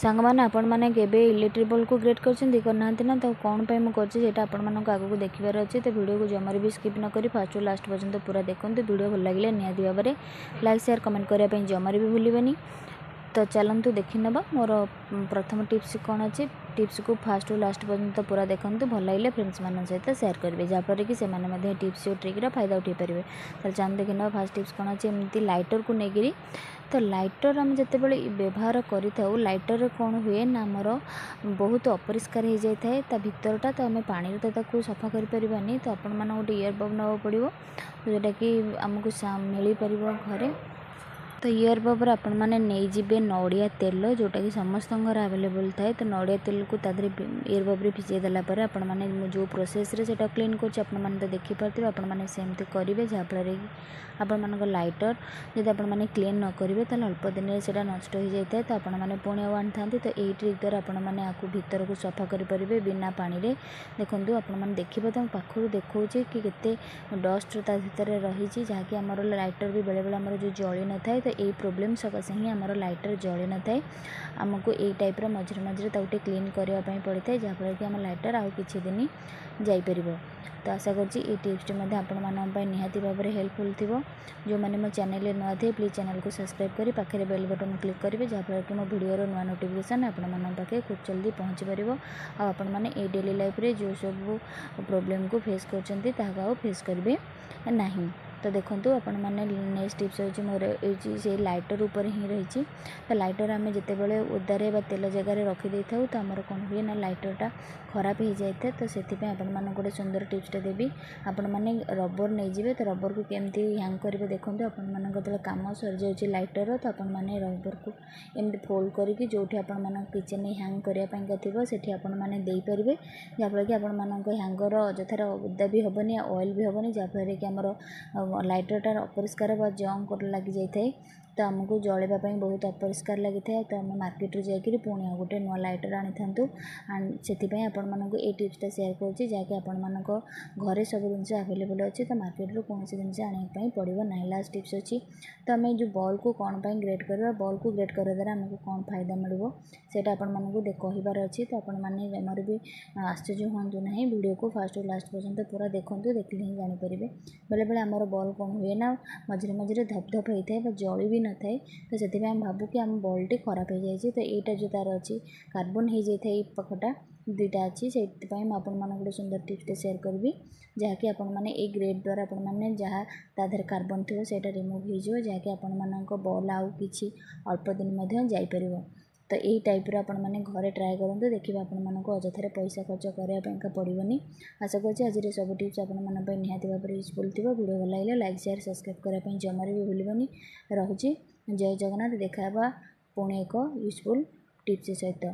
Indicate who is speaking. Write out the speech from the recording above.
Speaker 1: सांगमाने आपण मैंने केबे इलेक्ट्रिक बल्ब को ग्रेड करना ना तो कौन पे मुझे आपण मानक आगू देखार अच्छे तो वीडियो को जमार भी स्किप न करी फर्स्ट लास्ट पर्यंत पूरा देखते वीडियो भल लगे निहाती भाव में लाइक शेयर कमेंट करने जमार भी भूलि तो चलतु देखी नवा मोर प्रथम टिप्स कौन अच्छे टिप्स को फास्ट लास्ट पर्यंत पूरा देखते भल लगे फ्रेंड्स मान सहित शेयर करेंगे जहाँफल कि से टिप्स और ट्रिक्र फायदा उठे पारे। तो चलते देखी ना फास्ट टिप्स कौन अच्छे एमती लाइटर को लेकर तो लाइटर आम जिते व्यवहार करूँ लाइटर कौन हुए ना आमर बहुत अपरिष्कार हो जाए ता भितरटा तो आम पानी तो सफा करें तो आपण मैंने गोटे इयरबड नवा पड़ो जोटा कि आमको मिल पार घरे। तो इयरबड आपण मैंने नहीं नड़िया तेल जोटा कि समस्त घर आवेलेबल थाए तो नड़िया तेल को तादे इयरबड भिजई देलापर आपण मैंने जो प्रोसेस रे सेटा क्लीन कर तो देखिपारे आपण मैंने सेमती करेंगे जहाँफल कि आपण मान लाइटर जब आपण मैंने क्लीन न करेंगे तो अल्प दिन में से नष्ट हो जाए तो आपण मैंने पुणी आनी था तो यही ट्रिक द्वारा आपण मैंने आपको भीतर को सफा करेंगे बिना पानी रे। देखो आपण मैंने देखिए तो पाखु देखा कि केते डस्ट ता भीतर रही जहाँकि आमर लाइटर भी बेले बेले आमर जो जली न था तो यही प्रोब्लेम सकाशे ही आमर लाइटर जली न था आमको यही टाइप्र मझे मझे गोटे क्लीन करने पड़ता है जहाँफल कि आम लाइटर आउ कि दिन जापर। तो आशा करी टिप्स निहाती भाव में हेल्पफुल थी जो मैंने मो चैनल नुआ थे प्लीज चैनल को सब्सक्राइब करी पाखे बेल बटन क्लिक करेंगे जहाँफल कि मो वीडियो नुआ नोटिफिकेशन आपण पाखे खूब जल्दी पहुँची पार आपण मैंने डेली लाइफ रे जो सब प्रॉब्लम को फेस कर फेस करेंगे नहीं। तो देखो आपण मैंने नेक्स्ट टिप्स होची मोर से लाइटर ऊपर ही रही तो लाइटर आम जिते बड़े ओदारे तेल जगह रखी दे था तो आमर कौन हुए ना लाइटरटा खराब हो जाए तो से आपण गोटे सुंदर टिप्सटा देवी आपण मैंने रबर नहीं जाए तो रबर को केमती हैंग करेंगे देखो आपण जो कम सरी जाए लाइटर तो आपण मैंने रबर को एमती फोल्ड करके जो आपण किचन हैंग करने थी से आपण मैंने देपारे जहाँफल कि आपण हैंगर अजथार ओदा भी हेनी ऑयल भी हेनी जहाँफल कि आमर लाइटरटार अपरिष्कार जंग लगी जाए तो आमको जलवाई बहुत अपरिष्कार लगी था तो आम मार्केट रू जाकि पुणी आ गोटे नुआ लाइटर आनी था से आपण मानक ये टिप्सटा शेयर करुँचे जहाँकि आपण मानक घरे सब जिन आवेलेबल अच्छे तो मार्केट रू कौन जिन आने पड़ो ना। लास्ट टिप्स अच्छी तो आम जो बॉल को कौन ग्रेड करवा बॉल को ग्रेड करने द्वारा आमको कौन फायदा मिलो सेटा आपण मानक कहबार अच्छी तो आपण मैंने जमार भी आश्चर्य हूँ ना वीडियो को फास्ट लास्ट पर्यंत पूरा देखूँ देखिले ही जानीपर बेले बेले आमर बॉल कौन हुए ना मझे मझे धपधप होता है जली भी न थाए तो से भावु कि आम बॉलटी खराब हो जाए तो यहाँ जो तार अच्छी कार्बन हो जाए ये पखटा दुईटा अच्छी से आपण मान गोटे सुंदर टिप्सटे शेयर करी जहाँकि आपण मैंने ये ग्रेड द्वारा आपण मैंने जहाँ तादेह कार्बन थी से रिमूव हो जहाँकि आपण मान बॉल आउ कि अल्प दिन में जापर तो यही टाइप्र आपण मैंने घरे ट्राए करूँ देखिए आपण मानक अजथार पैसा खर्च करने पड़ोनी। आशा करुँचे आज सब टिप्स आपण निहाती भाव में यूजफुल थी वीडियो भल लगे लाइक शेयर सब्सक्राइब करने जमार भी भूलि रोचे। जय जगन्नाथ देखा पुणी एक यूजफुल टिप्स सहित।